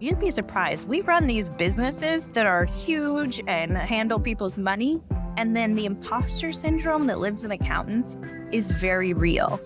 You'd be surprised. We run these businesses that are huge and handle people's money, and then the imposter syndrome that lives in accountants is very real.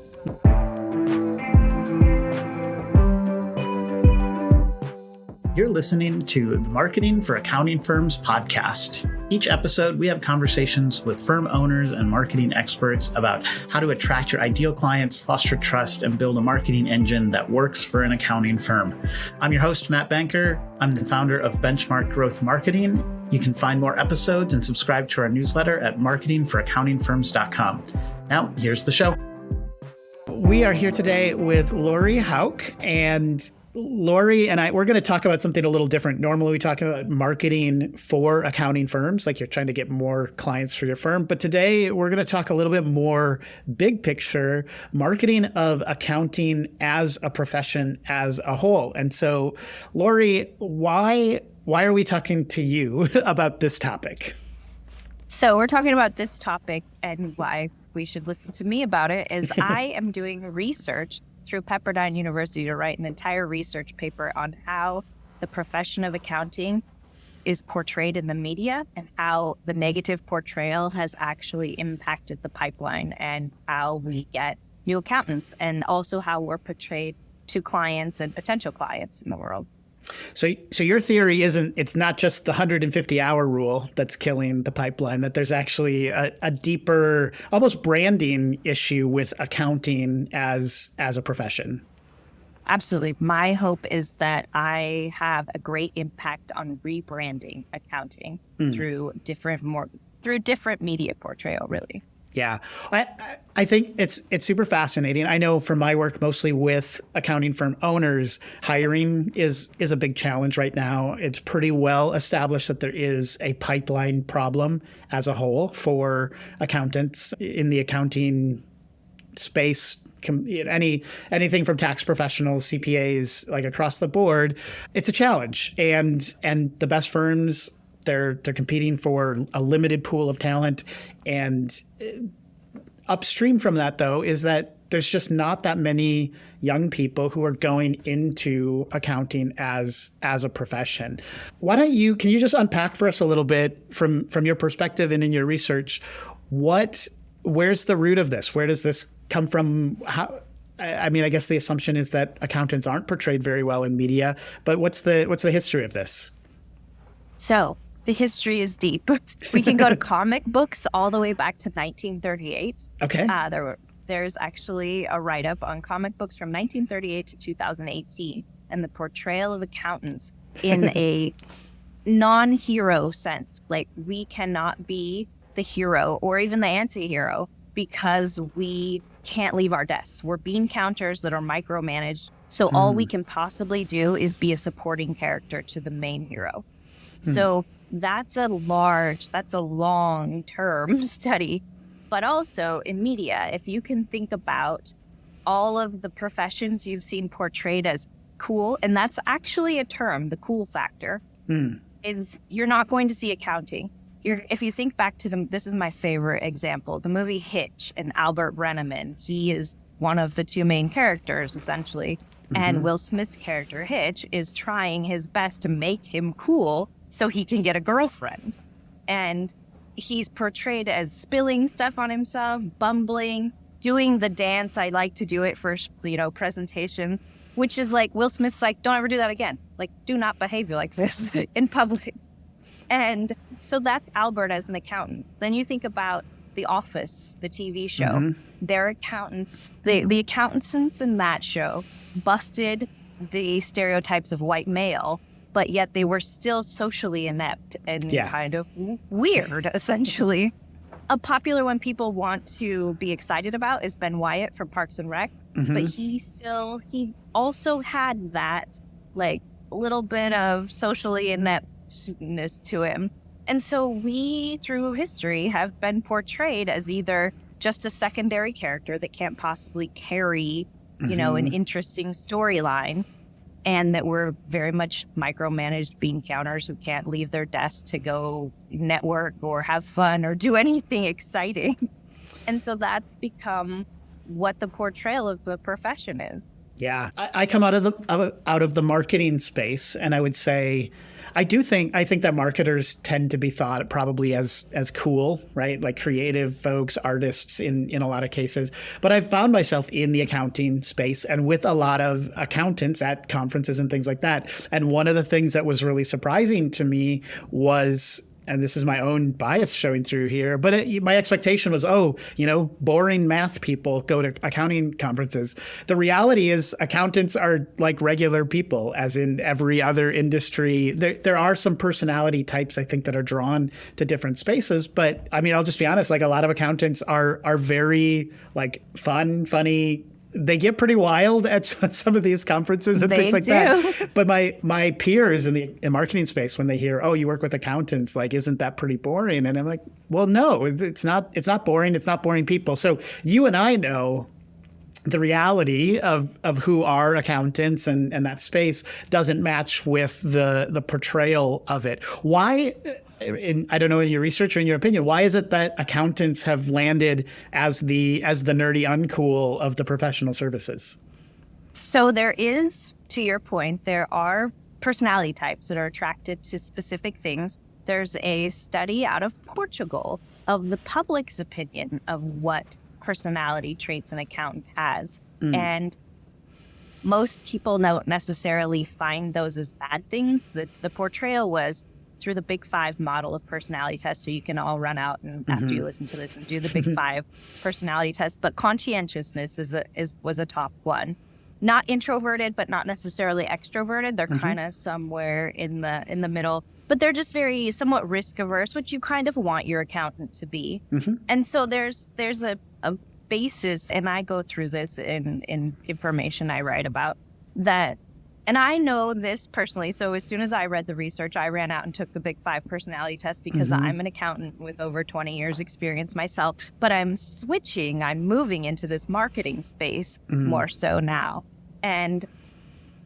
You're listening to the Marketing for Accounting Firms podcast. Each episode, we have conversations with firm owners and marketing experts about how to attract your ideal clients, foster trust, and build a marketing engine that works for an accounting firm. I'm your host, Matt Banker. I'm the founder of Benchmark Growth Marketing. You can find more episodes and subscribe to our newsletter at marketingforaccountingfirms.com. Now, here's the show. We are here today with Lori Hauk, and Lori and we're going to talk about something a little different. Normally, we talk about marketing for accounting firms, like you're trying to get more clients for your firm. But today, we're going to talk a little bit more big picture, marketing of accounting as a profession as a whole. And so, Lori, why are we talking to you about this topic? So we're talking about this topic, and why we should listen to me about it is I am doing research through Pepperdine University to write an entire research paper on how the profession of accounting is portrayed in the media and how the negative portrayal has actually impacted the pipeline and how we get new accountants, and also how we're portrayed to clients and potential clients in the world. So your theory it's not just the 150-hour rule that's killing the pipeline, that there's actually a deeper, almost branding issue with accounting as a profession. Absolutely. My hope is that I have a great impact on rebranding accounting through different media portrayal, really. Yeah, I think it's super fascinating. I know from my work mostly with accounting firm owners, hiring is a big challenge right now. It's pretty well established that there is a pipeline problem as a whole for accountants in the accounting space. Anything from tax professionals, CPAs, like across the board, it's a challenge. And the best firms, they're competing for a limited pool of talent. And upstream from that, though, is that there's just not that many young people who are going into accounting as a profession. Can you just unpack for us a little bit from your perspective and in your research, where's the root of this? Where does this come from? I guess the assumption is that accountants aren't portrayed very well in media, but what's the history of this? So the history is deep. We can go to comic books all the way back to 1938. Okay. There's actually a write-up on comic books from 1938 to 2018, and the portrayal of accountants in a non-hero sense. Like, we cannot be the hero or even the anti-hero because we can't leave our desks. We're bean counters that are micromanaged. So all we can possibly do is be a supporting character to the main hero. So that's a long-term study. But also in media, if you can think about all of the professions you've seen portrayed as cool, and that's actually a term, the cool factor, is you're not going to see accounting. If you think back to this is my favorite example, the movie Hitch and Albert Brenneman. He is one of the two main characters, essentially. And Will Smith's character, Hitch, is trying his best to make him cool so he can get a girlfriend. And he's portrayed as spilling stuff on himself, bumbling, doing the dance. I like to do it for, presentations, which is like, Will Smith's like, don't ever do that again. Like, do not behave like this in public. And so that's Albert as an accountant. Then you think about The Office, the TV show. Their accountants, the accountants in that show busted the stereotypes of white male, but yet they were still socially inept and kind of weird, essentially. A popular one people want to be excited about is Ben Wyatt from Parks and Rec, but he also had that, like, little bit of socially ineptness to him. And so we, through history, have been portrayed as either just a secondary character that can't possibly carry, an interesting storyline, and that we're very much micromanaged bean counters who can't leave their desk to go network or have fun or do anything exciting. And so that's become what the portrayal of the profession is. Yeah, I come out of the marketing space, and I would say, I think that marketers tend to be thought probably as cool, right? Like creative folks, artists in a lot of cases. But I've found myself in the accounting space and with a lot of accountants at conferences and things like that. And one of the things that was really surprising to me was, and this is my own bias showing through here, but my expectation was, boring math people go to accounting conferences. The reality is accountants are like regular people, as in every other industry. There are some personality types, I think, that are drawn to different spaces. But I mean, I'll just be honest, like a lot of accountants are very like funny. They get pretty wild at some of these conferences and things like that. But my peers in the marketing space, when they hear, "Oh, you work with accountants," like, isn't that pretty boring? And I'm like, well, no, it's not. It's not boring. It's not boring people. So you and I know the reality of who are accountants and that space doesn't match with the portrayal of it. Why? I don't know, in your research or in your opinion, why is it that accountants have landed as the nerdy uncool of the professional services? So there is, to your point, there are personality types that are attracted to specific things. There's a study out of Portugal of the public's opinion of what personality traits an accountant has. And most people don't necessarily find those as bad things. The portrayal was through the Big Five model of personality tests. So you can all run out and after you listen to this and do the Big Five personality test. But conscientiousness was a top one. Not introverted, but not necessarily extroverted. They're kind of somewhere in the middle. But they're just very somewhat risk averse, which you kind of want your accountant to be. And so there's a basis, and I go through this in information I write about that. And I know this personally. So as soon as I read the research, I ran out and took the Big Five personality test because I'm an accountant with over 20 years experience myself. But I'm moving into this marketing space more so now. And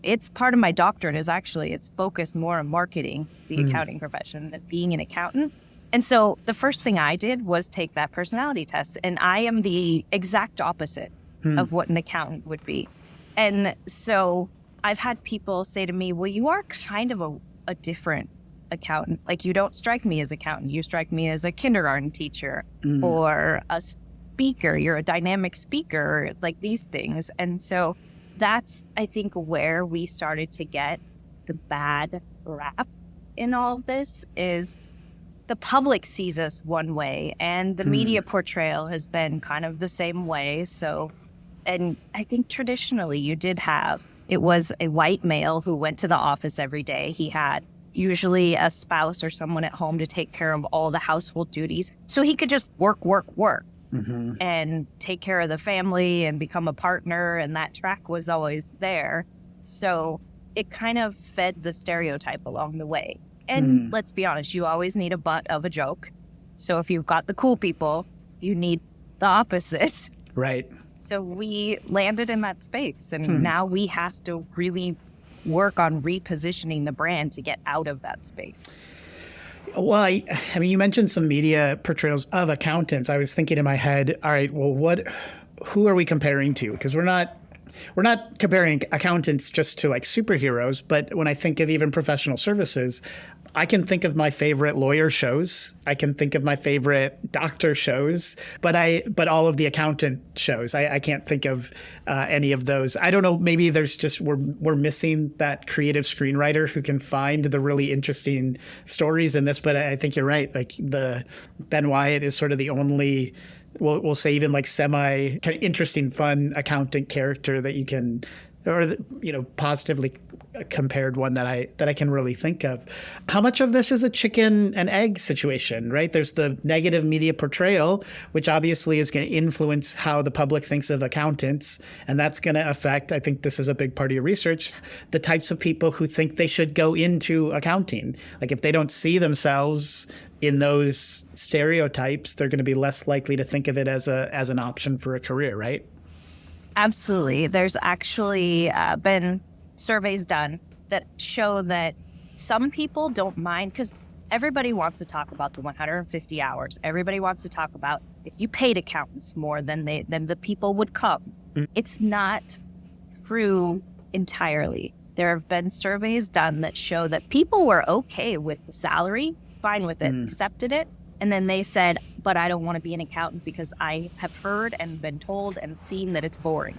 it's part of my doctorate it's focused more on marketing, the accounting profession, than being an accountant. And so the first thing I did was take that personality test. And I am the exact opposite of what an accountant would be. And so I've had people say to me, well, you are kind of a different accountant. Like, you don't strike me as accountant. You strike me as a kindergarten teacher or a speaker. You're a dynamic speaker, like these things. And so that's, I think, where we started to get the bad rap in all of this is the public sees us one way and the media portrayal has been kind of the same way. So, and I think traditionally it was a white male who went to the office every day. He had usually a spouse or someone at home to take care of all the household duties. So he could just work and take care of the family and become a partner. And that track was always there. So it kind of fed the stereotype along the way. And let's be honest, you always need a butt of a joke. So if you've got the cool people, you need the opposite. Right. So we landed in that space, and now we have to really work on repositioning the brand to get out of that space. Well, I mean, you mentioned some media portrayals of accountants. I was thinking in my head, all right, well, who are we comparing to? Because we're not comparing accountants just to like superheroes, but when I think of even professional services, I can think of my favorite lawyer shows. I can think of my favorite doctor shows, but all of the accountant shows, I can't think of any of those. I don't know. Maybe there's just we're missing that creative screenwriter who can find the really interesting stories in this. But I think you're right. Like the Ben Wyatt is sort of the only, we'll say even like semi kind of interesting, fun accountant character that you can, or positively compared one that I can really think of. How much of this is a chicken and egg situation, right? There's the negative media portrayal, which obviously is going to influence how the public thinks of accountants. And that's going to affect, I think this is a big part of your research, the types of people who think they should go into accounting. Like if they don't see themselves in those stereotypes, they're going to be less likely to think of it as an option for a career, right? Absolutely. There's actually been surveys done that show that some people don't mind, because everybody wants to talk about the 150 hours. Everybody wants to talk about if you paid accountants more than the people would come. It's not true entirely. There have been surveys done that show that people were okay with the salary, fine with it, accepted it. And then they said, but I don't want to be an accountant because I have heard and been told and seen that it's boring.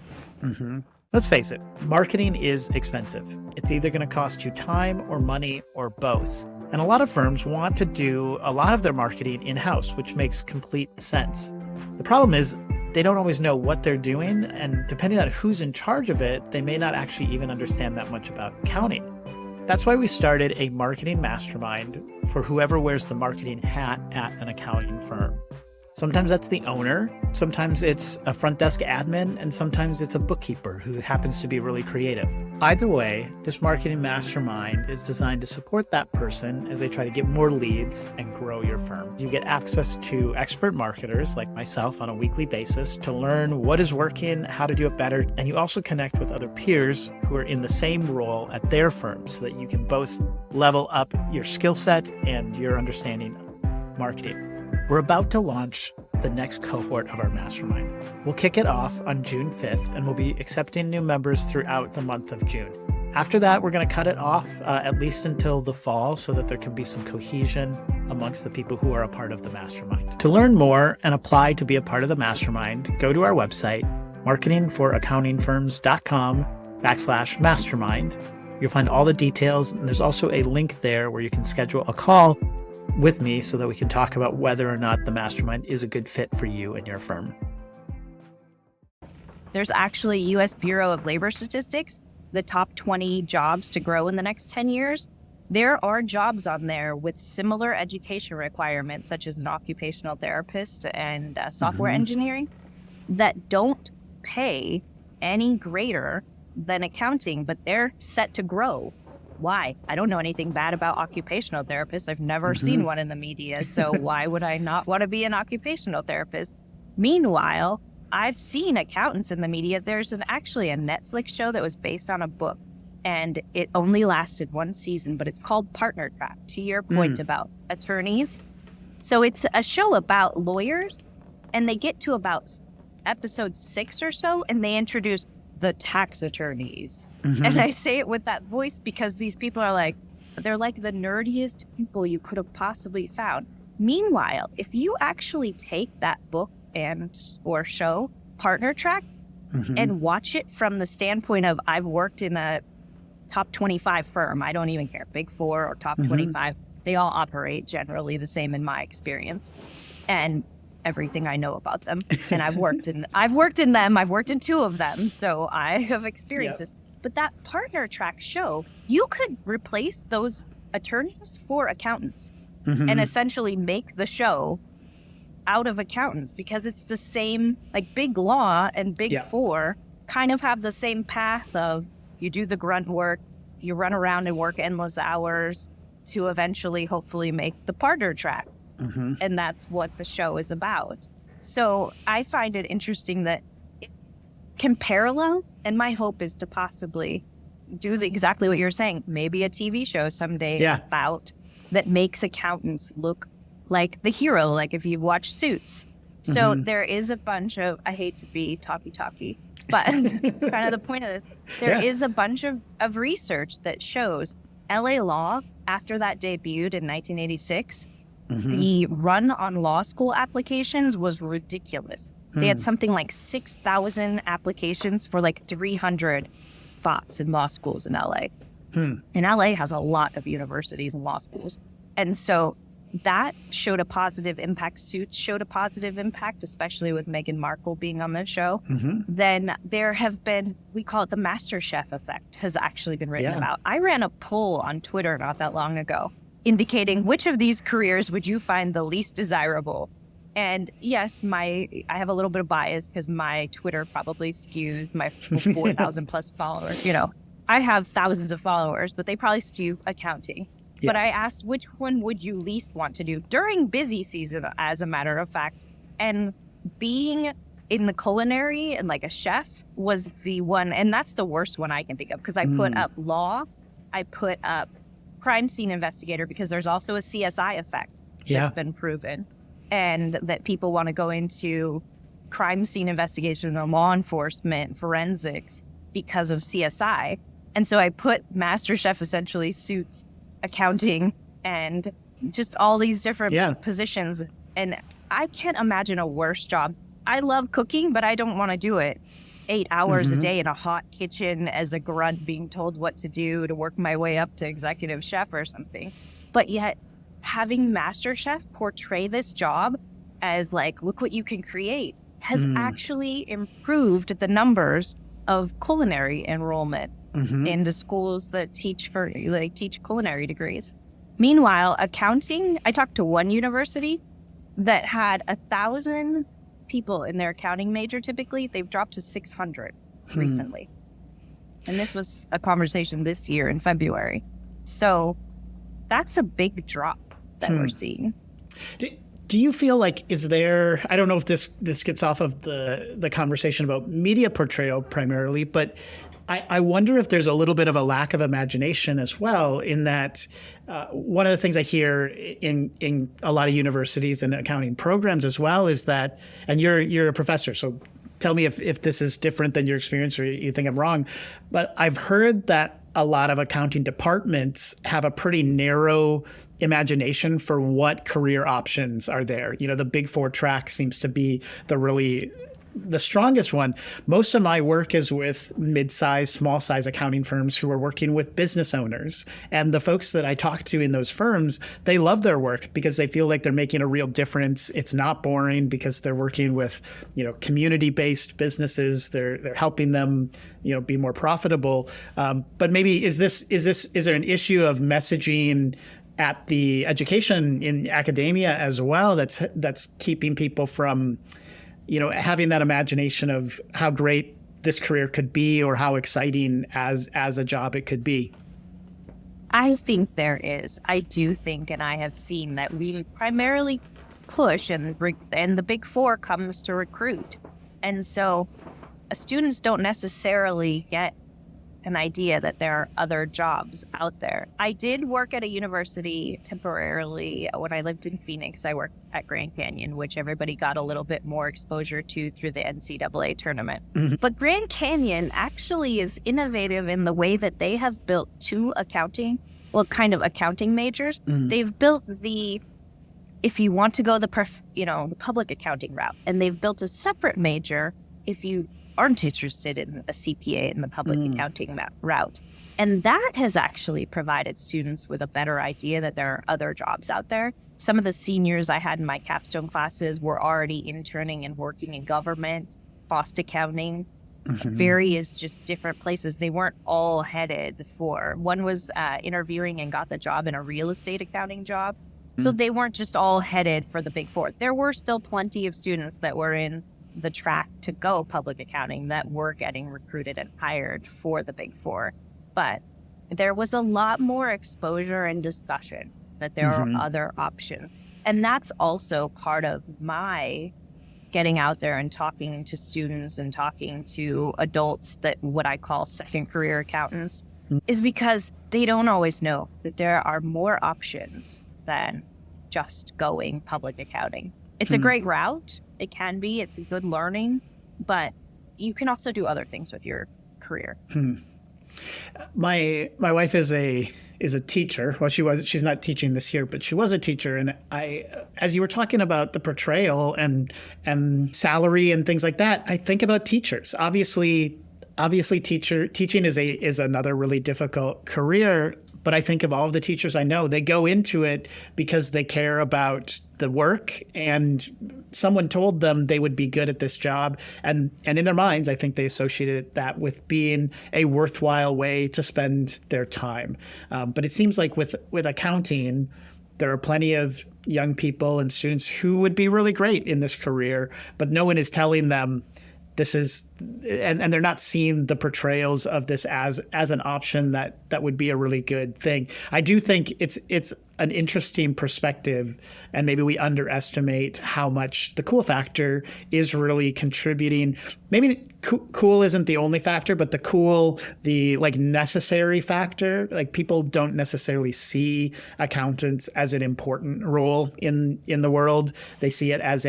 Let's face it, marketing is expensive. It's either going to cost you time or money or both. And a lot of firms want to do a lot of their marketing in-house, which makes complete sense. The problem is they don't always know what they're doing, and depending on who's in charge of it, they may not actually even understand that much about accounting. That's why we started a marketing mastermind for whoever wears the marketing hat at an accounting firm. Sometimes that's the owner, sometimes it's a front desk admin, and sometimes it's a bookkeeper who happens to be really creative. Either way, this marketing mastermind is designed to support that person as they try to get more leads and grow your firm. You get access to expert marketers like myself on a weekly basis to learn what is working, how to do it better, and you also connect with other peers who are in the same role at their firm so that you can both level up your skill set and your understanding of marketing. We're about to launch the next cohort of our mastermind. We'll kick it off on June 5th, and we'll be accepting new members throughout the month of June. After that, we're going to cut it off at least until the fall so that there can be some cohesion amongst the people who are a part of the mastermind. To learn more and apply to be a part of the mastermind, go to our website, marketingforaccountingfirms.com/mastermind. You'll find all the details, and there's also a link there where you can schedule a call with me so that we can talk about whether or not the mastermind is a good fit for you and your firm. There's actually U.S. Bureau of Labor Statistics, the top 20 jobs to grow in the next 10 years. There are jobs on there with similar education requirements, such as an occupational therapist and software engineering, that don't pay any greater than accounting, but they're set to grow. Why? I don't know anything bad about occupational therapists. I've never seen one in the media, so why would I not want to be an occupational therapist? Meanwhile, I've seen accountants in the media. There's actually a Netflix show that was based on a book, and it only lasted one season, but it's called Partner Track, to your point about attorneys. So it's a show about lawyers, and they get to about episode 6 or so, and they introduce the tax attorneys. And I say it with that voice because these people are like, they're like the nerdiest people you could have possibly found. Meanwhile, if you actually take that book or show, Partner Track, and watch it from the standpoint of, I've worked in a top 25 firm. I don't even care, Big Four or top 25. They all operate generally the same in my experience. And everything I know about them. And I've worked in them. I've worked in 2 of them. So I have experiences. But that Partner Track show, you could replace those attorneys for accountants and essentially make the show out of accountants, because it's the same, like Big Law and Big Four kind of have the same path of, you do the grunt work, you run around and work endless hours to eventually hopefully make the Partner Track. And that's what the show is about. So I find it interesting that it can parallel, and my hope is to possibly do exactly what you're saying. Maybe a TV show someday about that makes accountants look like the hero, like if you watch Suits. So there is a bunch of, I hate to be talky, but it's kind of the point of this. There is a bunch of research that shows LA Law, after that debuted in 1986, the run on law school applications was ridiculous. They had something like 6,000 applications for like 300 spots in law schools in LA. And LA has a lot of universities and law schools. And so that showed a positive impact. Suits showed a positive impact, especially with Meghan Markle being on the show. Then there have been, we call it the MasterChef effect, has actually been written about. I ran a poll on Twitter not that long ago, indicating which of these careers would you find the least desirable. And yes, I have a little bit of bias because my Twitter probably skews my 4,000 plus followers. You know, I have thousands of followers, but they probably skew accounting. But I asked, which one would you least want to do during busy season, as a matter of fact? And being in the culinary and like a chef was the one, and that's the worst one I can think of, because I put up law, I put up crime scene investigator, because there's also a CSI effect that's been proven, and that people want to go into crime scene investigation or law enforcement, forensics, because of CSI. And so I put MasterChef essentially suits accounting and just all these different positions. And I can't imagine a worse job. I love cooking, but I don't want to do it 8 hours a day in a hot kitchen as a grunt being told what to do to work my way up to executive chef or something. But yet having MasterChef portray this job as like, look what you can create has actually improved the numbers of culinary enrollment into schools that teach culinary degrees. Meanwhile, accounting, I talked to one university that had 1,000 people in their accounting major. Typically, they've dropped to 600 recently. And this was a conversation this year in February. So that's a big drop that we're seeing. Do you feel like, is there, I don't know if this gets off of the conversation about media portrayal primarily, but I wonder if there's a little bit of a lack of imagination as well, in that one of the things I hear in a lot of universities and accounting programs as well is that, and you're a professor, so tell me if this is different than your experience or you think I'm wrong, but I've heard that a lot of accounting departments have a pretty narrow imagination for what career options are there. You know, the Big Four track seems to be the strongest one. Most of my work is with mid-size, small-size accounting firms who are working with business owners. And the folks that I talk to in those firms, they love their work because they feel like they're making a real difference. It's not boring because they're working with, community-based businesses. They're helping them, be more profitable. But maybe is there an issue of messaging at the education in academia as well that's keeping people from having that imagination of how great this career could be or how exciting as a job it could be? I think there is. I do think, and I have seen that we primarily push, and the Big Four comes to recruit. And so students don't necessarily get an idea that there are other jobs out there. I did work at a university temporarily when I lived in Phoenix. I worked at Grand Canyon, which everybody got a little bit more exposure to through the NCAA tournament. But Grand Canyon actually is innovative in the way that they have built two accounting majors. They've built if you want to go the public accounting route, and they've built a separate major if you aren't interested in a CPA in the public accounting route. And that has actually provided students with a better idea that there are other jobs out there. Some of the seniors I had in my capstone classes were already interning and working in government, cost accounting, various just different places. They weren't all headed for, one was interviewing and got the job in a real estate accounting job. So they weren't just all headed for the Big Four. There were still plenty of students that were in the track to go public accounting that were getting recruited and hired for the Big Four. But there was a lot more exposure and discussion that there are other options. And that's also part of my getting out there and talking to students and talking to adults that what I call second career accountants is because they don't always know that there are more options than just going public accounting. It's a great route. It can be. It's a good learning, but you can also do other things with your career. My wife is a teacher. Well, she's not teaching this year, but she was a teacher. And as you were talking about the portrayal and salary and things like that, I think about teachers. Obviously teaching is another really difficult career. But I think of all of the teachers I know, they go into it because they care about the work, and someone told them they would be good at this job. And in their minds, I think they associated that with being a worthwhile way to spend their time. But it seems like with accounting, there are plenty of young people and students who would be really great in this career, but no one is telling them this is, and they're not seeing the portrayals of this as an option that would be a really good thing. I do think it's an interesting perspective, and maybe we underestimate how much the cool factor is really contributing. Maybe cool isn't the only factor, but the necessary factor. Like, people don't necessarily see accountants as an important role in the world. They see it as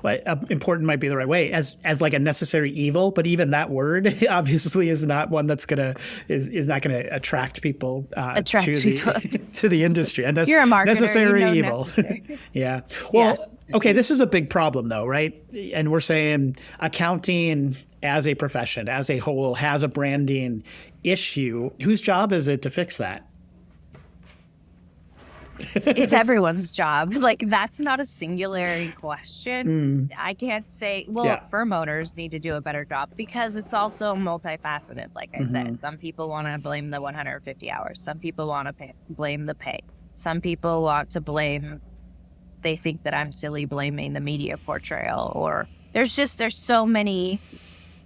well, important might be the right way, as like a necessary evil, but even that word obviously is not one that's is not gonna attract people to the industry. And that's you're a marketer, necessary you know evil. necessary. Yeah. Well, okay, this is a big problem though, right? And we're saying accounting as a profession, as a whole, has a branding issue. Whose job is it to fix that? It's everyone's job. Like, that's not a singular question. I can't say, well, firm owners need to do a better job, because it's also multifaceted. Like I said, some people want to blame the 150 hours. Some people want to blame the pay. Some people want to blame, they think that I'm silly blaming the media portrayal, or there's so many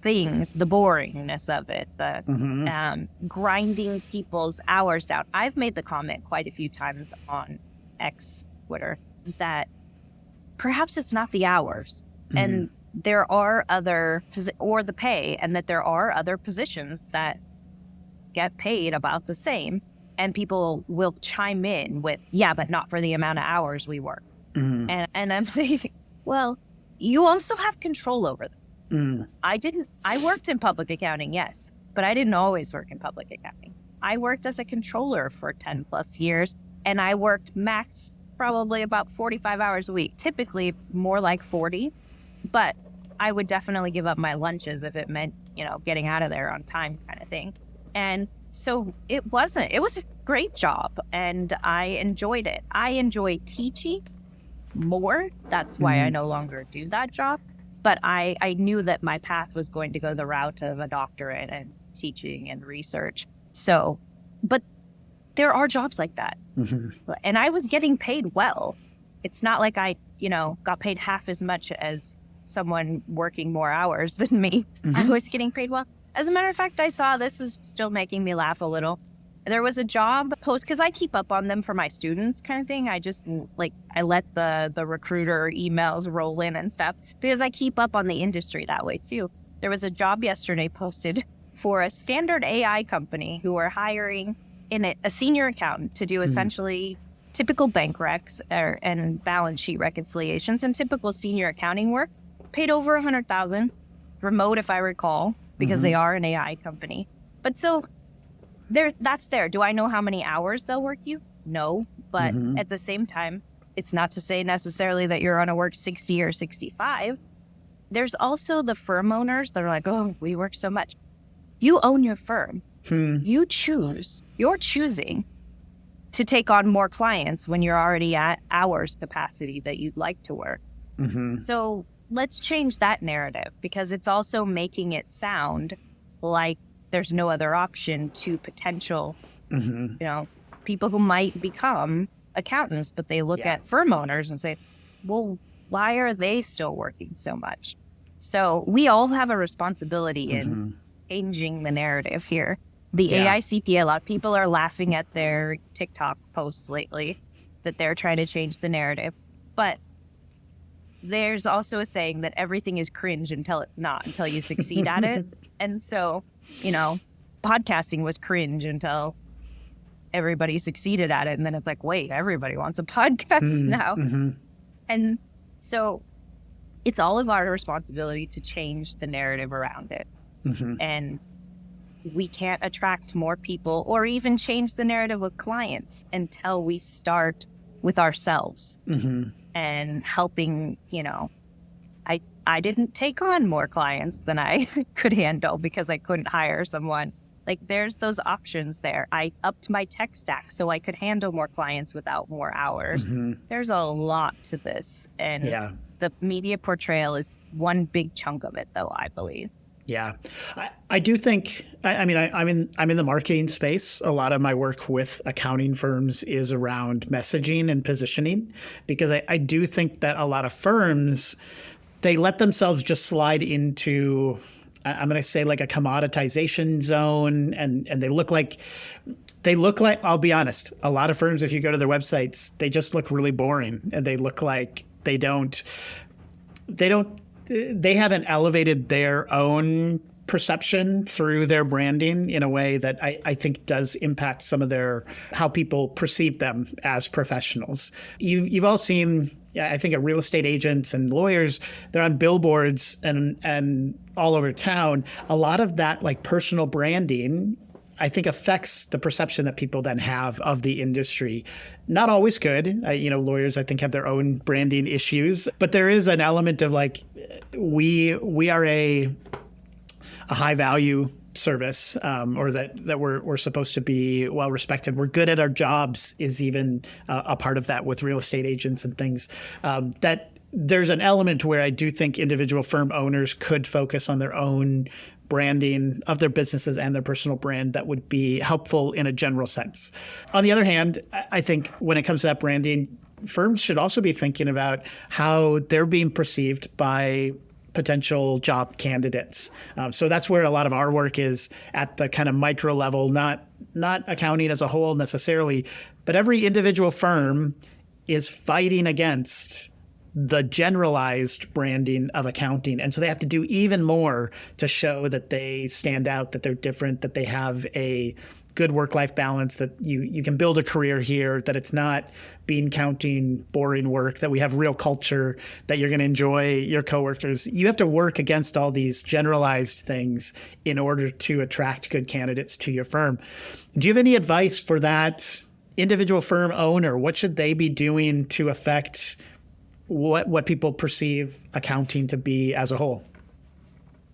things, the boringness of it, the grinding people's hours down. I've made the comment quite a few times on X, Twitter, that perhaps it's not the hours, and there are other, or the pay, and that there are other positions that get paid about the same, and people will chime in with, yeah, but not for the amount of hours we work. And I'm thinking, well, you also have control over them. I worked in public accounting, yes, but I didn't always work in public accounting. I worked as a controller for 10 plus years, and I worked max probably about 45 hours a week, typically more like 40, but I would definitely give up my lunches if it meant, getting out of there on time kind of thing. And so it was a great job, and I enjoyed it. I enjoy teaching more. That's why I no longer do that job. But I knew that my path was going to go the route of a doctorate and teaching and research. So, but there are jobs like that. And I was getting paid well. It's not like I, got paid half as much as someone working more hours than me. I was getting paid well. As a matter of fact, I saw, this is still making me laugh a little. There was a job post, because I keep up on them for my students kind of thing. I just I let the recruiter emails roll in and stuff, because I keep up on the industry that way too. There was a job yesterday posted for a standard AI company who are hiring a senior accountant to do essentially typical bank recs and balance sheet reconciliations and typical senior accounting work. Paid over $100,000, remote if I recall, because they are an AI company. But so that's there. Do I know how many hours they'll work you? No. But at the same time, it's not to say necessarily that you're going to work 60 or 65. There's also the firm owners that are like, oh, we work so much. You own your firm. You choose. You're choosing to take on more clients when you're already at hours capacity that you'd like to work. So let's change that narrative, because it's also making it sound like there's no other option to potential, people who might become accountants, but they look at firm owners and say, well, why are they still working so much? So we all have a responsibility in changing the narrative here. The AICPA, a lot of people are laughing at their TikTok posts lately that they're trying to change the narrative. But there's also a saying that everything is cringe until it's not, until you succeed at it. And so, podcasting was cringe until everybody succeeded at it. And then it's like, wait, everybody wants a podcast now. And so it's all of our responsibility to change the narrative around it. And we can't attract more people or even change the narrative with clients until we start with ourselves and helping, I didn't take on more clients than I could handle because I couldn't hire someone. Like, there's those options there. I upped my tech stack so I could handle more clients without more hours. There's a lot to this. And the media portrayal is one big chunk of it, though, I believe. Yeah, I do think, I'm in the marketing space. A lot of my work with accounting firms is around messaging and positioning, because I do think that a lot of firms, they let themselves just slide into, I'm going to say, like a commoditization zone. And they look like, I'll be honest, a lot of firms, if you go to their websites, they just look really boring, and they look like they haven't elevated their own perception through their branding in a way that I think does impact some of how people perceive them as professionals. You've all seen I think of real estate agents and lawyers, they're on billboards and all over town. A lot of that like personal branding, I think, affects the perception that people then have of the industry. Not always good. Lawyers, I think, have their own branding issues, but there is an element of like, we are a high value service, or that we're supposed to be well respected. We're good at our jobs is even a part of that with real estate agents and things. That there's an element where I do think individual firm owners could focus on their own branding of their businesses and their personal brand that would be helpful in a general sense. On the other hand, I think when it comes to that branding, firms should also be thinking about how they're being perceived by potential job candidates. So that's where a lot of our work is at the kind of micro level, not accounting as a whole necessarily, but every individual firm is fighting against the generalized branding of accounting. And so they have to do even more to show that they stand out, that they're different, that they have a good work-life balance, that you can build a career here, that it's not bean counting, boring work, that we have real culture, that you're going to enjoy your coworkers. You have to work against all these generalized things in order to attract good candidates to your firm. Do you have any advice for that individual firm owner? What should they be doing to affect what people perceive accounting to be as a whole?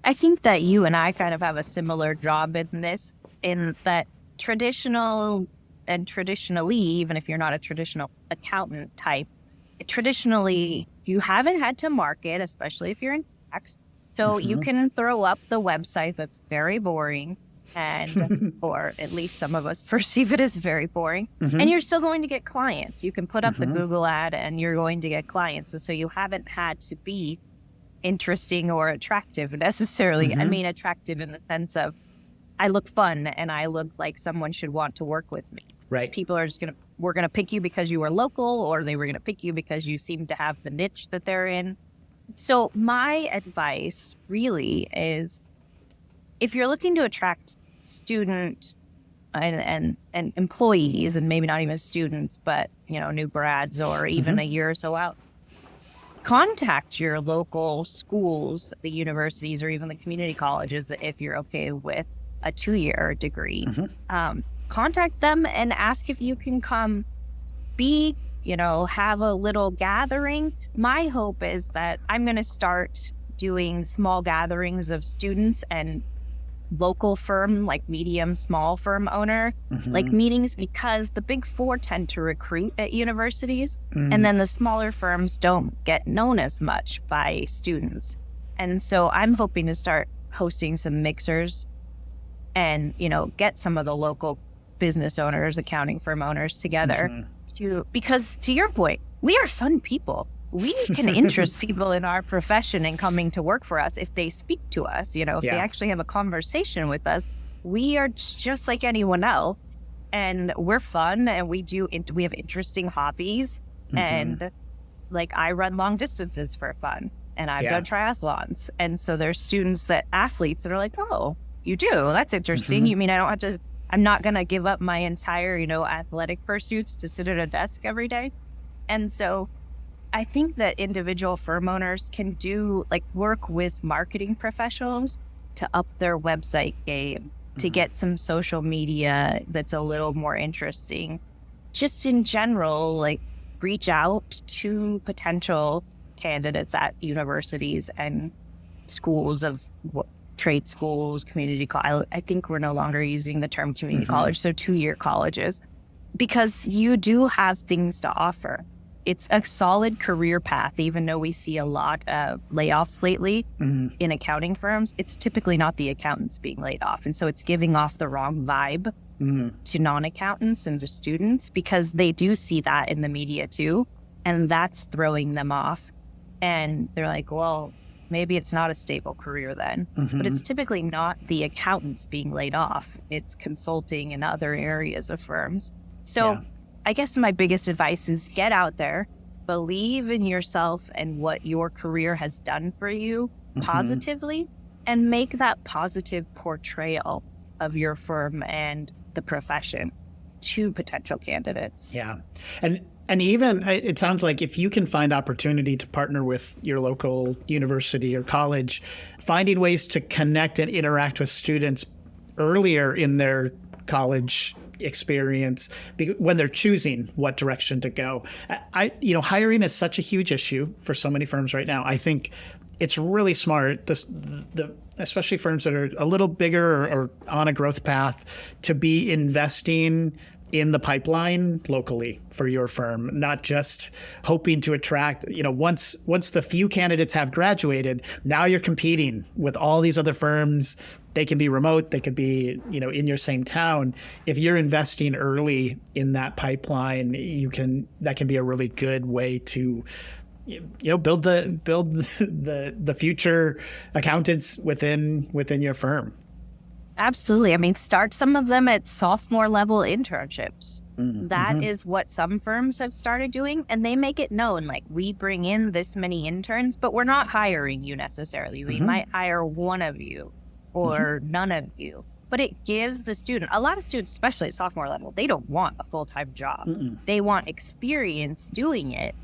I think that you and I kind of have a similar job in this, in that traditionally, even if you're not a traditional accountant type, traditionally you haven't had to market, especially if you're in tax. So you can throw up the website that's very boring, and or at least some of us perceive it as very boring, and you're still going to get clients. You can put up the Google ad and you're going to get clients. And so you haven't had to be interesting or attractive necessarily. I mean, attractive in the sense of I look fun and I look like someone should want to work with me. Right. People are just we're going to pick you because you are local, or they were going to pick you because you seem to have the niche that they're in. So my advice really is, if you're looking to attract student and employees, and maybe not even students, but new grads or even a year or so out, contact your local schools, the universities, or even the community colleges if you're okay with a 2-year degree. Contact them and ask if you can come speak, have a little gathering. My hope is that I'm going to start doing small gatherings of students and local firm, like medium, small firm owner, like meetings, because the big four tend to recruit at universities, and then the smaller firms don't get known as much by students. And so I'm hoping to start hosting some mixers and, get some of the local business owners, accounting firm owners together because to your point, we are fun people. We can interest people in our profession in coming to work for us if they speak to us, if they actually have a conversation with us. We are just like anyone else, and we're fun, and we have interesting hobbies. And like, I run long distances for fun, and I've done triathlons. And so there's athletes that are like, oh, you do? That's interesting. You mean I'm not going to give up my entire, athletic pursuits to sit at a desk every day? And so I think that individual firm owners can work with marketing professionals to up their website game, to get some social media that's a little more interesting. Just in general, reach out to potential candidates at universities and schools of trade schools, community college. I think we're no longer using the term community college, so 2-year colleges, because you do have things to offer. It's a solid career path, even though we see a lot of layoffs lately in accounting firms. It's typically not the accountants being laid off. And so it's giving off the wrong vibe to non-accountants and to students, because they do see that in the media too. And that's throwing them off. And they're like, well, maybe it's not a stable career then. But it's typically not the accountants being laid off. It's consulting in other areas of firms. So I guess my biggest advice is get out there, believe in yourself and what your career has done for you positively, and make that positive portrayal of your firm and the profession to potential candidates. Yeah. And And even it sounds like if you can find opportunity to partner with your local university or college, finding ways to connect and interact with students earlier in their college experience when they're choosing what direction to go. Hiring is such a huge issue for so many firms right now. I think it's really smart, especially firms that are a little bigger or on a growth path, to be investing in the pipeline locally for your firm, not just hoping to attract, once the few candidates have graduated, now you're competing with all these other firms. They can be remote, they could be, in your same town. If you're investing early in that pipeline, that can be a really good way to build the future accountants within your firm. Absolutely. I mean, start some of them at sophomore level internships. Mm-hmm. That is what some firms have started doing. And they make it known, like, we bring in this many interns, but we're not hiring you necessarily. We might hire one of you or none of you. But it gives the student, a lot of students, especially at sophomore level, they don't want a full-time job. They want experience doing it.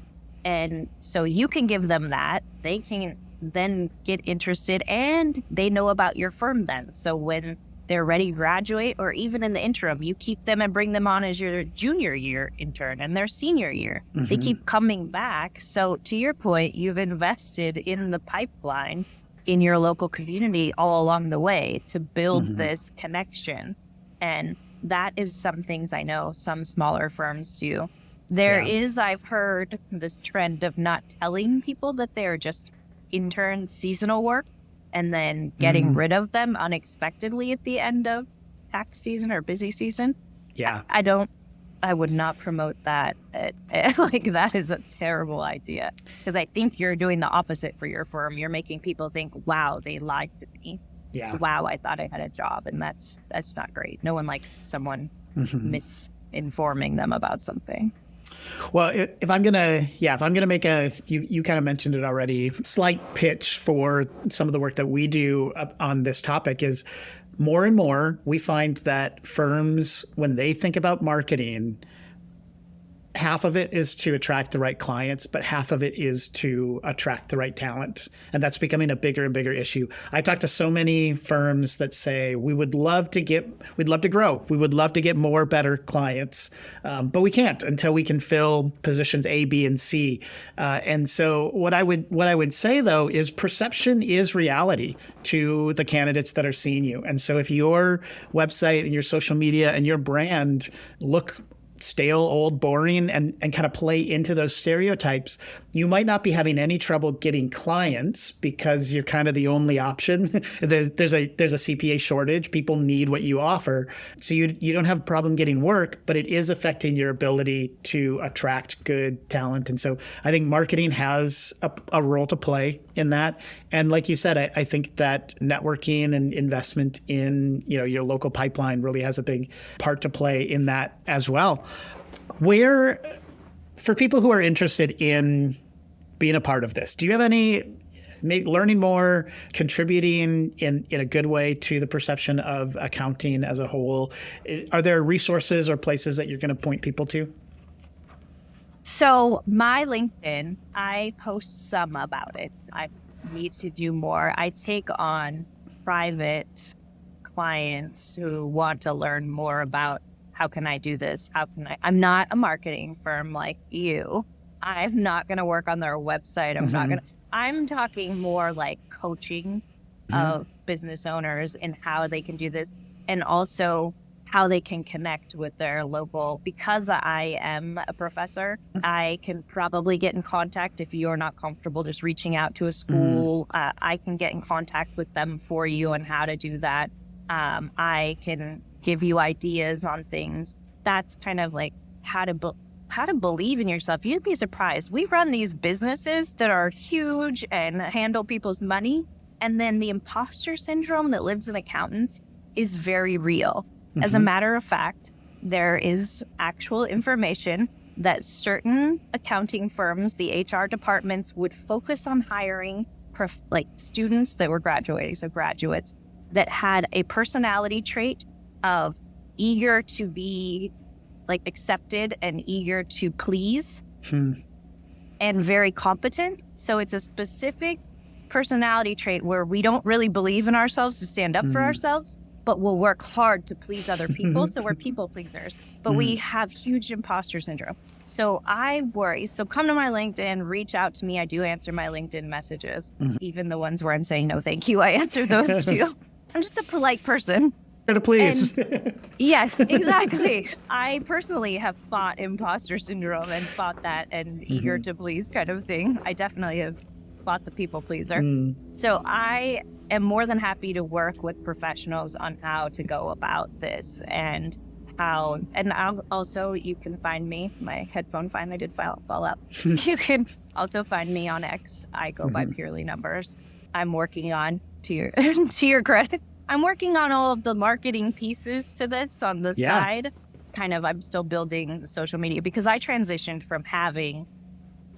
And so you can give them that. They can then get interested, and they know about your firm then. So when they're ready to graduate, or even in the interim, you keep them and bring them on as your junior year intern and their senior year. They keep coming back. So to your point, you've invested in the pipeline in your local community all along the way to build this connection. And that is some things I know some smaller firms do. There is, I've heard, this trend of not telling people that they're just intern seasonal work and then getting rid of them unexpectedly at the end of tax season or busy season. Yeah. I would not promote that. Like, that is a terrible idea, because I think you're doing the opposite for your firm. You're making people think, wow, they lied to me. Yeah. Wow, I thought I had a job. And that's not great. No one likes someone misinforming them about something. Well, if I'm gonna make you kind of mentioned it already, slight pitch for some of the work that we do on this topic is, more and more we find that firms, when they think about marketing, half of it is to attract the right clients, but half of it is to attract the right talent. And that's becoming a bigger and bigger issue. I talk to so many firms that say, we'd love to grow. We would love to get more better clients, but we can't until we can fill positions A, B, and C. And so what I would say, though, is perception is reality to the candidates that are seeing you. And so if your website and your social media and your brand look stale, old, boring, and kind of play into those stereotypes, you might not be having any trouble getting clients because you're kind of the only option. There's a CPA shortage. People need what you offer. So you don't have a problem getting work, but it is affecting your ability to attract good talent. And so I think marketing has a role to play in that. And like you said, I think that networking and investment in your local pipeline really has a big part to play in that as well. Where, for people who are interested in being a part of this, do you have any learning more, contributing in a good way to the perception of accounting as a whole? Are there resources or places that you're going to point people to? So my LinkedIn, I post some about it. I need to do more. I take on private clients who want to learn more about, how can I do this? I'm not a marketing firm like you. I'm not going to work on their website. I'm talking more like coaching of business owners and how they can do this, and also how they can connect with their local. Because I am a professor, I can probably get in contact if you're not comfortable just reaching out to a school. I can get in contact with them for you on how to do that. I can give you ideas on things. That's kind of like how to believe in yourself. You'd be surprised. We run these businesses that are huge and handle people's money, and then the imposter syndrome that lives in accountants is very real. As a matter of fact, there is actual information that certain accounting firms, the HR departments, would focus on hiring students that were graduating, so graduates that had a personality trait of eager to be like accepted and eager to please and very competent. So it's a specific personality trait where we don't really believe in ourselves to stand up for ourselves, but we'll work hard to please other people. So we're people pleasers, but we have huge imposter syndrome. So I worry. So come to my LinkedIn, reach out to me. I do answer my LinkedIn messages, even the ones where I'm saying no, thank you. I answer those too. I'm just a polite person. To please. Yes, exactly. I personally have fought imposter syndrome and fought that and eager to please kind of thing. I definitely have fought the people pleaser. So I am more than happy to work with professionals on how to go about this and how, and also you can find me, my headphone finally did fall out. You can also find me on X. I go by Purely Numbers. I'm working on, to your credit, I'm working on all of the marketing pieces to this on the side. Kind of, I'm still building the social media because I transitioned from having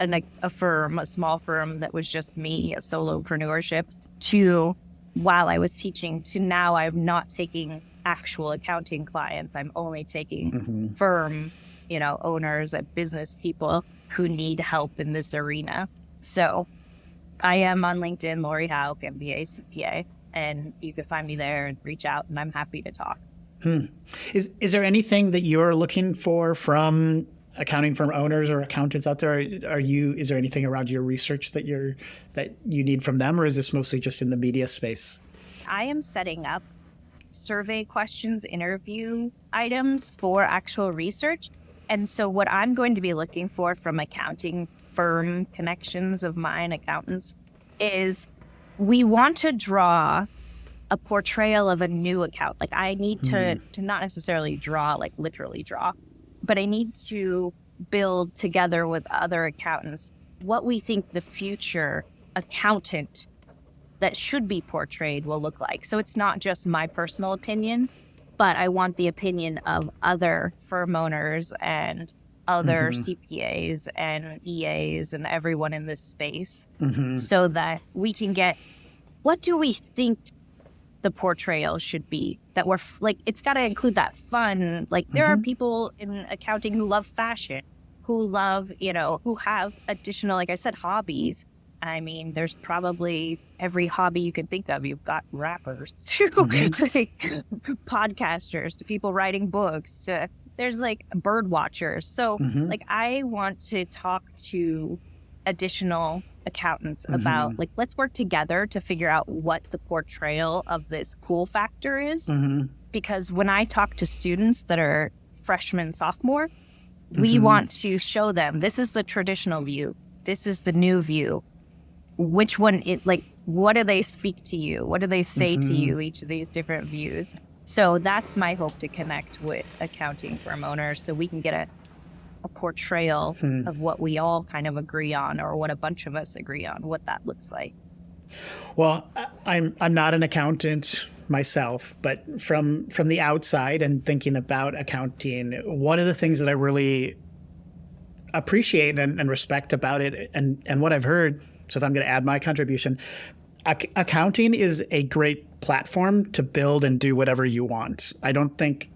a firm, a small firm that was just me, a solopreneurship, to while I was teaching, to now I'm not taking actual accounting clients. I'm only taking firm, owners and business people who need help in this arena. So I am on LinkedIn, Lori Hauk, MBA, CPA. And you can find me there and reach out, and I'm happy to talk. Is there anything that you're looking for from accounting firm owners or accountants out there? Is there anything around your research that you need from them, or is this mostly just in the media space? I am setting up survey questions, interview items for actual research. And so what I'm going to be looking for from accounting firm connections of mine, accountants, is we want to draw a portrayal of a new account. Like I need to not necessarily draw, like literally draw, but I need to build together with other accountants what we think the future accountant that should be portrayed will look like. So it's not just my personal opinion, but I want the opinion of other firm owners and other CPAs and EAs and everyone in this space so that we can get, what do we think the portrayal should be? That we're like, it's got to include that fun. Like there are people in accounting who love fashion, who love, who have additional, like I said, hobbies. I mean, there's probably every hobby you can think of. You've got rappers to like, podcasters to people writing books to, there's like bird watchers. So like I want to talk to additional accountants about like, let's work together to figure out what the portrayal of this cool factor is. Because when I talk to students that are freshmen, sophomore, we want to show them this is the traditional view. This is the new view. Which one, what do they speak to you? What do they say to you, each of these different views? So that's my hope, to connect with accounting firm owners so we can get a portrayal of what we all kind of agree on, or what a bunch of us agree on, what that looks like. Well, I'm not an accountant myself, but from the outside and thinking about accounting, one of the things that I really appreciate and respect about it and what I've heard, so if I'm going to add my contribution, accounting is a great platform to build and do whatever you want. I think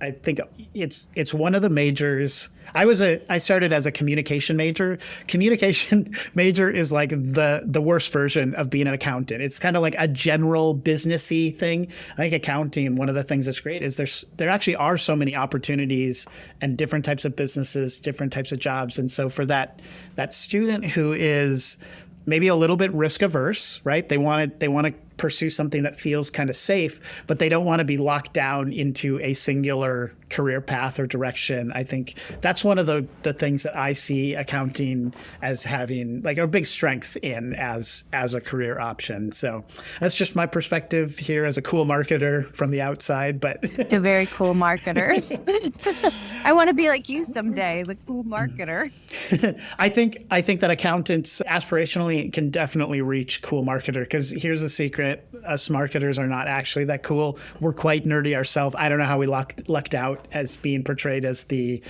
it's one of the majors. I started as a communication major. Communication major is like the worst version of being an accountant. It's kind of like a general businessy thing. I think accounting, one of the things that's great is there actually are so many opportunities and different types of businesses, different types of jobs. And so for that student who is maybe a little bit risk averse, right? They want to pursue something that feels kind of safe, but they don't want to be locked down into a singular career path or direction. I think that's one of the things that I see accounting as having like a big strength in as a career option. So that's just my perspective here as a cool marketer from the outside, but The very cool marketers. I want to be like you someday, the cool marketer. I think that accountants aspirationally can definitely reach cool marketer, because here's a secret. Us marketers are not actually that cool. We're quite nerdy ourselves. I don't know how we lucked out as being portrayed as the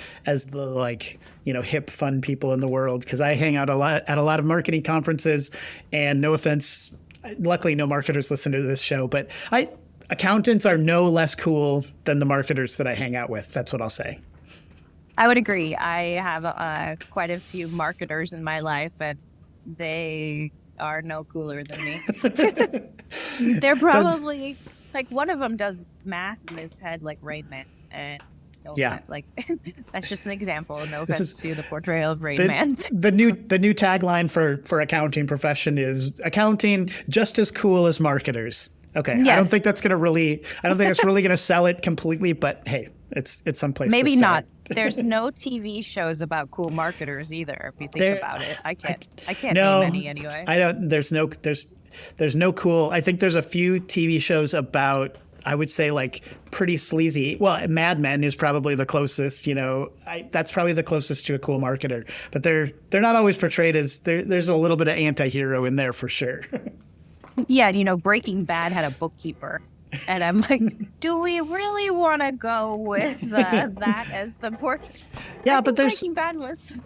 like, hip, fun people in the world, because I hang out at a lot of marketing conferences, and no offense, luckily no marketers listen to this show, but accountants are no less cool than the marketers that I hang out with. That's what I'll say. I would agree. I have quite a few marketers in my life, and they are no cooler than me. They're probably like one of them does math in his head like Rain Man, and like that's just an example. No offense to the portrayal of Rain Man. The new tagline for accounting profession is accounting just as cool as marketers. Okay, yes. I don't think that's really going to sell it completely, but hey, it's someplace. Maybe to start. Not. There's no TV shows about cool marketers either. If you think about it, I can't name any anyway. I don't. There's no cool. I think there's a few TV shows about, I would say, like pretty sleazy. Well, Mad Men is probably the closest. That's probably the closest to a cool marketer. But they're not always portrayed as. There's a little bit of anti-hero in there for sure. Yeah, Breaking Bad had a bookkeeper. And I'm like, do we really want to go with that as the portrait? Yeah, but Breaking Bad was.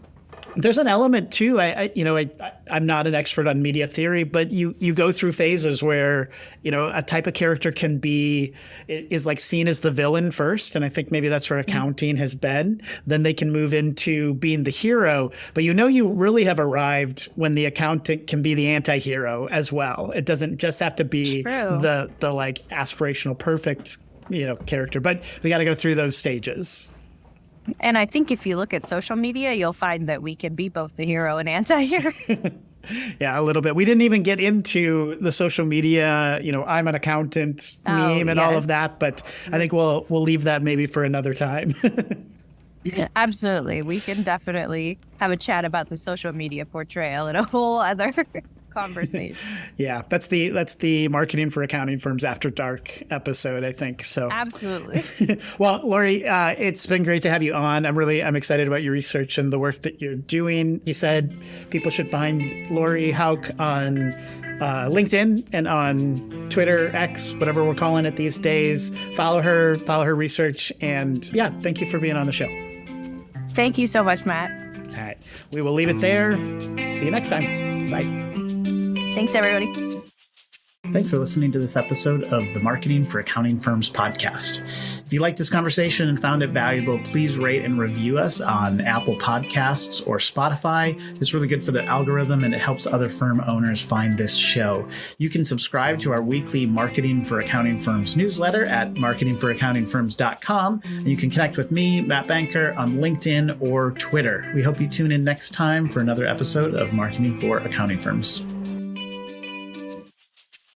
There's an element too. I'm not an expert on media theory, but you go through phases where a type of character is like seen as the villain first, and I think maybe that's where accounting has been. Then they can move into being the hero, but you really have arrived when the accountant can be the anti-hero as well. It doesn't just have to be the like aspirational perfect character, but we got to go through those stages. And I think if you look at social media, you'll find that we can be both the hero and anti-hero. Yeah, a little bit. We didn't even get into the social media, I'm an accountant meme and all of that, but I think we'll leave that maybe for another time. Yeah, absolutely. We can definitely have a chat about the social media portrayal in a whole other conversation. Yeah, that's the Marketing for Accounting Firms After Dark episode, I think. So absolutely. Well, Lori, it's been great to have you on. I'm excited about your research and the work that you're doing. You said people should find Lori Hauk on LinkedIn and on Twitter, X, whatever we're calling it these days. Follow her research, and yeah, thank you for being on the show. Thank you so much, Matt. All right, we will leave it there. See you next time. Bye. Thanks, everybody. Thanks for listening to this episode of the Marketing for Accounting Firms podcast. If you liked this conversation and found it valuable, please rate and review us on Apple Podcasts or Spotify. It's really good for the algorithm, and it helps other firm owners find this show. You can subscribe to our weekly Marketing for Accounting Firms newsletter at marketingforaccountingfirms.com, and you can connect with me, Matt Banker, on LinkedIn or Twitter. We hope you tune in next time for another episode of Marketing for Accounting Firms.